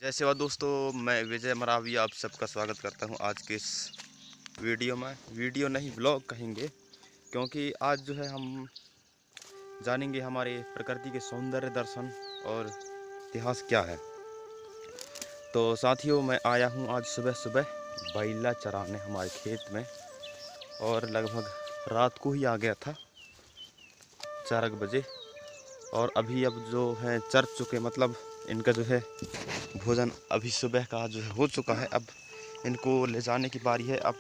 जय सेवा दोस्तों, मैं विजय मरावी आप सबका स्वागत करता हूं आज के इस वीडियो में। वीडियो नहीं ब्लॉग कहेंगे, क्योंकि आज जो है हम जानेंगे हमारे प्रकृति के सौंदर्य दर्शन और इतिहास क्या है। तो साथियों, मैं आया हूं आज सुबह सुबह बैला चराने हमारे खेत में, और लगभग रात को ही आ गया था 4 बजे। और अभी अब जो है चर चुके, मतलब इनका जो है भोजन अभी सुबह का जो है हो चुका है। अब इनको ले जाने की बारी है। अब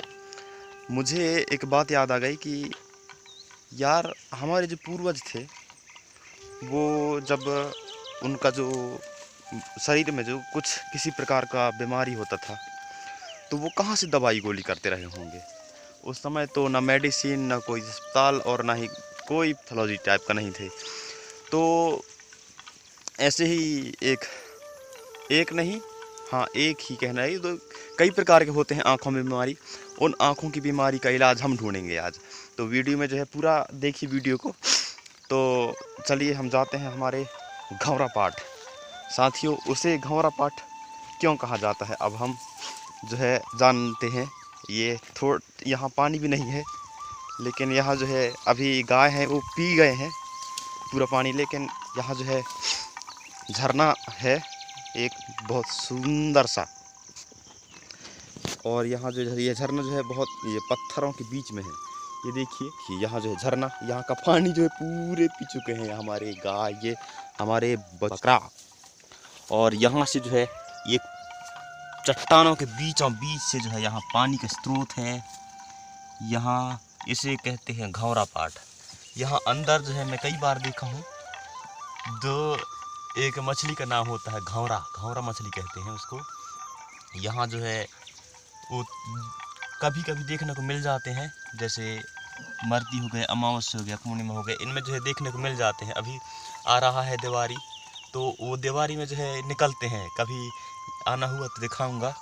मुझे एक बात याद आ गई कि यार, हमारे जो पूर्वज थे वो जब उनका जो शरीर में जो कुछ किसी प्रकार का बीमारी होता था तो वो कहाँ से दवाई गोली करते रहे होंगे। उस समय तो ना मेडिसिन, ना कोई अस्पताल, और ना ही कोई पैथोलॉजी टाइप का नहीं थे। तो ऐसे ही एक नहीं, हाँ एक ही कहना है, तो कई प्रकार के होते हैं आँखों में बीमारी। उन आँखों की बीमारी का इलाज हम ढूंढेंगे आज। तो वीडियो में जो है पूरा देखिए वीडियो को। तो चलिए हम जाते हैं हमारे घंवरा पाठ। साथियों, उसे घंवरा पाठ क्यों कहा जाता है अब हम जो है जानते हैं। ये यहाँ पानी भी नहीं है, लेकिन यहाँ जो है अभी गाय हैं वो पी गए हैं पूरा पानी। लेकिन यहाँ जो है झरना है एक बहुत सुंदर सा, और यहाँ जो है ये झरना जो है बहुत ये पत्थरों के बीच में है। ये देखिए कि यहाँ जो है झरना, यहाँ का पानी जो है पूरे पी चुके हैं हमारे गाय, ये हमारे बकरा। और यहाँ से जो है ये चट्टानों के बीचों बीच से जो है यहाँ पानी का स्रोत है। यहाँ इसे कहते हैं घंवरा पाठ। यहाँ अंदर जो है मैं कई बार देखा हूँ, एक मछली का नाम होता है घंवरा मछली कहते हैं उसको। यहाँ जो है वो कभी कभी देखने को मिल जाते हैं, जैसे मर्दी हो गए, अमावस्या हो गया, पूर्णिमा हो गए, इनमें जो है देखने को मिल जाते हैं। अभी आ रहा है दिवाली, तो वो दिवाली में जो है निकलते हैं। कभी आना हुआ तो दिखाऊंगा।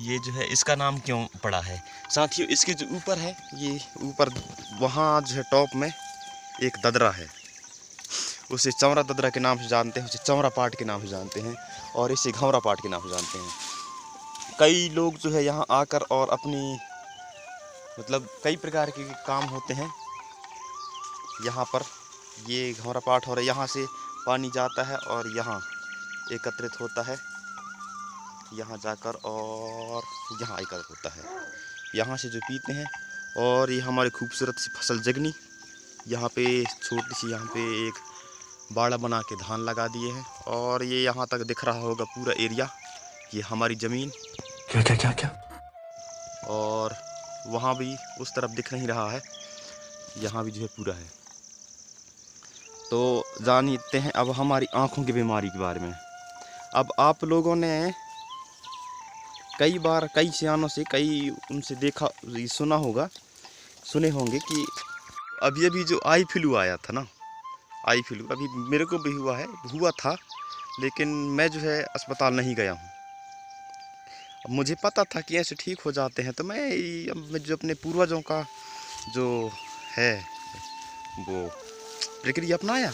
ये जो है इसका नाम क्यों पड़ा है साथियों, इसके जो ऊपर है, ये ऊपर वहाँ जो है टॉप में एक ददरा है, उसे चौरा ददरा के नाम से जानते हैं, उसे चौरा पाठ के नाम से जानते हैं, और इसे घंवरा पाठ के नाम से जानते हैं। कई लोग जो है यहाँ आकर और अपनी मतलब कई प्रकार के काम होते हैं यहाँ पर। ये घंवरा पाठ हो रहा है, यहाँ से पानी जाता है और यहाँ एकत्रित होता है, यहाँ जाकर और यहाँ एकत्रित होता है, यहाँ से जो पीते हैं। और ये हमारी खूबसूरत सी फसल जगनी, यहाँ पे छोटी सी यहाँ पे एक बाड़ा बना के धान लगा दिए हैं, और ये यहाँ तक दिख रहा होगा पूरा एरिया, ये हमारी ज़मीन। क्या क्या क्या क्या और वहाँ भी उस तरफ दिख नहीं रहा है, यहाँ भी जो है पूरा है। तो जानते हैं अब हमारी आँखों की बीमारी के बारे में। अब आप लोगों ने कई बार कई सियानों से उनसे देखा, सुने होंगे कि अभी अभी जो आई फ्लू आया था ना, आई फ्लू अभी मेरे को भी हुआ था, लेकिन मैं जो है अस्पताल नहीं गया हूँ। अब मुझे पता था कि ऐसे ठीक हो जाते हैं, तो मैं जो अपने पूर्वजों का जो है वो प्रक्रिया अपनाया,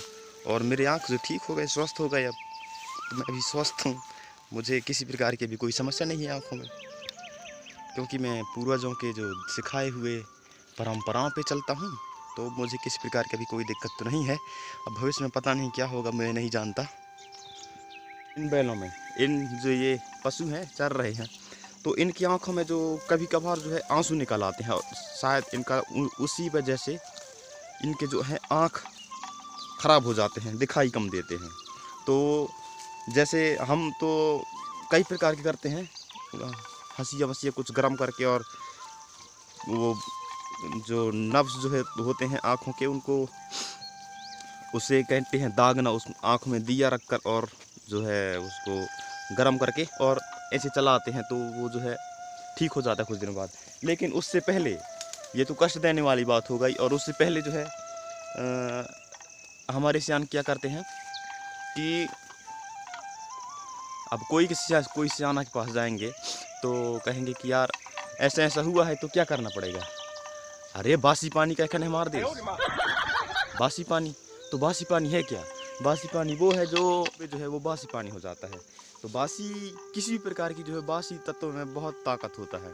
और मेरे आँख जो ठीक हो गए, स्वस्थ हो गए। अब तो मैं अभी स्वस्थ हूँ, मुझे किसी प्रकार की भी कोई समस्या नहीं है आँखों में, क्योंकि मैं पूर्वजों के जो सिखाए हुए परंपराओं पे चलता हूँ। तो मुझे किसी प्रकार की भी कोई दिक्कत तो नहीं है। अब भविष्य में पता नहीं क्या होगा, मैं नहीं जानता। इन बैलों में जो ये पशु हैं चर रहे हैं, तो इनकी आंखों में जो कभी कभार जो है आंसू निकल आते हैं, और शायद इनका उसी वजह से इनके जो है आँख खराब हो जाते हैं, दिखाई कम देते हैं। तो जैसे हम तो कई प्रकार के करते हैं, हंसिया वसिया कुछ गर्म करके, और वो जो नब्ज जो है होते हैं आँखों के, उनको उसे कहते हैं दागना। उस आँखों में दिया रख कर और जो है उसको गर्म करके और ऐसे चलाते हैं, तो वो जो है ठीक हो जाता है कुछ दिनों बाद। लेकिन उससे पहले, ये तो कष्ट देने वाली बात हो गई, और उससे पहले जो है हमारे सियान क्या करते हैं कि अब कोई सियाना के पास जाएंगे तो कहेंगे कि यार ऐसा ऐसा हुआ है, तो क्या करना पड़ेगा। अरे बासी पानी का कहना है मार दे, बासी पानी। तो बासी पानी है क्या? बासी पानी वो है जो है वो बासी पानी हो जाता है। तो बासी किसी भी प्रकार की जो है बासी तत्वों में बहुत ताकत होता है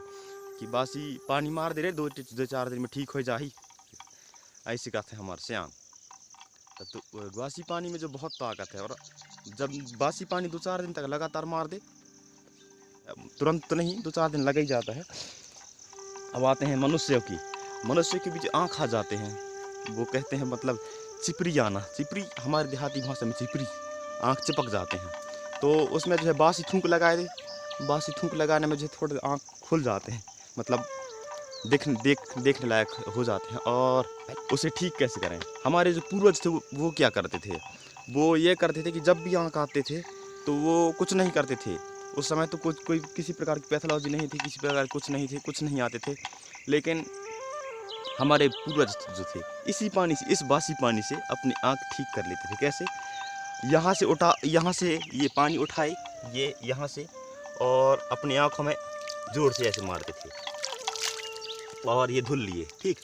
कि बासी पानी मार दे रहे 2-4 दिन में ठीक हो जाही, ऐसे कहते हैं हमारे सियान। तो बासी पानी में जो बहुत ताकत है, और जब बासी पानी 2-4 दिन तक लगातार मार दे, तुरंत तो नहीं, 2-4 दिन लग ही जाता है। अब आते हैं मनुष्य के बीच आँख आ जाते हैं, वो कहते हैं मतलब चिपरी आना, चिपरी हमारे देहाती भाषा में चिपरी, आँख चिपक जाते हैं। तो उसमें जो है बासी थूक लगाए दे, बासी थूक लगाने में जो है थोड़े आँख खुल जाते हैं, मतलब देखने लायक हो जाते हैं। और उसे ठीक कैसे करें? हमारे जो पूर्वज थे वो क्या करते थे? वो ये करते थे कि जब भी आँख आते थे तो वो कुछ नहीं करते थे। उस समय तो कोई किसी प्रकार की पैथोलॉजी नहीं थी, किसी प्रकार कुछ नहीं थे, कुछ नहीं आते थे। लेकिन हमारे पूर्वज जो थे इसी पानी से, इस बासी पानी से अपनी आँख ठीक कर लेते थे। कैसे? यहाँ से ये पानी उठाए, ये यहाँ से, और अपनी आँखों में जोर से ऐसे मारते थे और ये धुल लिए। ठीक,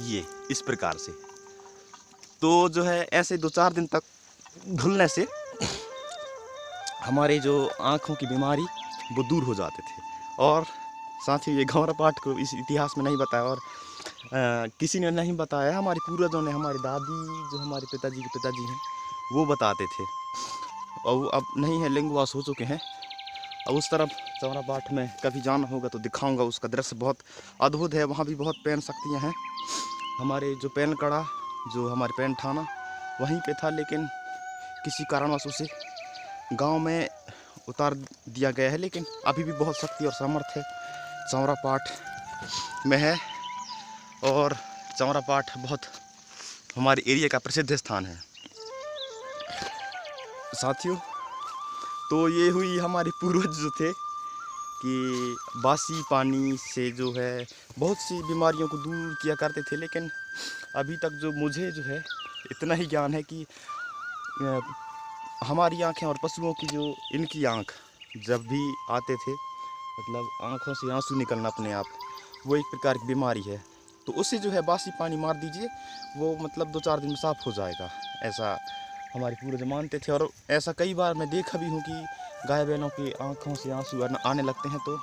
ये इस प्रकार से। तो जो है ऐसे 2-4 दिन तक धुलने से हमारे जो आँखों की बीमारी वो दूर हो जाते थे। और साथ ही ये घौरा पाठ को इस इतिहास में नहीं बताया, और किसी ने नहीं बताया, हमारे पूर्वजों ने, हमारी दादी जो हमारे पिताजी के पिताजी हैं वो बताते थे, और वो अब नहीं है, लिंगवास हो चुके हैं। अब उस तरफ चौरा पाठ में कभी जाना होगा तो दिखाऊंगा, उसका दृश्य बहुत अद्भुत है। वहाँ भी बहुत पैन शक्तियाँ हैं। हमारे जो पैन कड़ा, जो हमारे पैन ठाना वहीं पे था, लेकिन किसी कारणवश उसे गांव में उतार दिया गया है। लेकिन अभी भी बहुत शक्ति और सामर्थ्य चौरा पाठ में है, और चौरा पाठ बहुत हमारे एरिया का प्रसिद्ध स्थान है। साथियों, तो ये हुई हमारे पूर्वज जो थे कि बासी पानी से जो है बहुत सी बीमारियों को दूर किया करते थे। लेकिन अभी तक जो मुझे जो है इतना ही ज्ञान है कि हमारी आँखें और पशुओं की जो इनकी आँख जब भी आते थे, मतलब आँखों से आंसू निकलना अपने आप, वो एक प्रकार की बीमारी है। तो उससे जो है बासी पानी मार दीजिए, वो मतलब 2-4 दिन में साफ़ हो जाएगा, ऐसा हमारे पूर्वज मानते थे। और ऐसा कई बार मैं देखा भी हूँ कि गाय बैलों की आँखों से आंसू आने लगते हैं, तो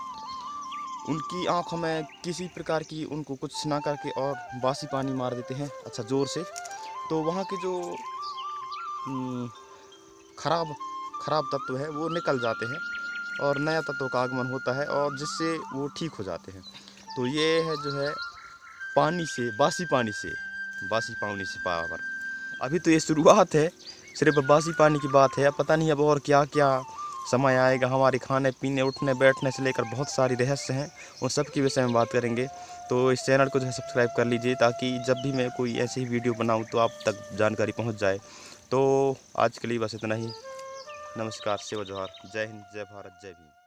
उनकी आँखों में किसी प्रकार की उनको कुछ ना करके और बासी पानी मार देते हैं, अच्छा ज़ोर से। तो वहाँ के जो खराब तत्व है वो निकल जाते हैं, और नया तत्व का आगमन होता है, और जिससे वो ठीक हो जाते हैं। तो ये है जो है पानी से, बासी पानी से पावर। अभी तो ये शुरुआत है, सिर्फ बासी पानी की बात है। अब पता नहीं अब और क्या क्या समय आएगा। हमारे खाने पीने, उठने बैठने से लेकर बहुत सारी रहस्य हैं, उन सब के विषय में बात करेंगे। तो इस चैनल को जो है सब्सक्राइब कर लीजिए, ताकि जब भी मैं कोई ऐसी ही वीडियो बनाऊं तो आप तक जानकारी पहुंच जाए। तो आज के लिए बस इतना ही। नमस्कार, शिव जोहार, जय हिंद, जय भारत, जय भीम।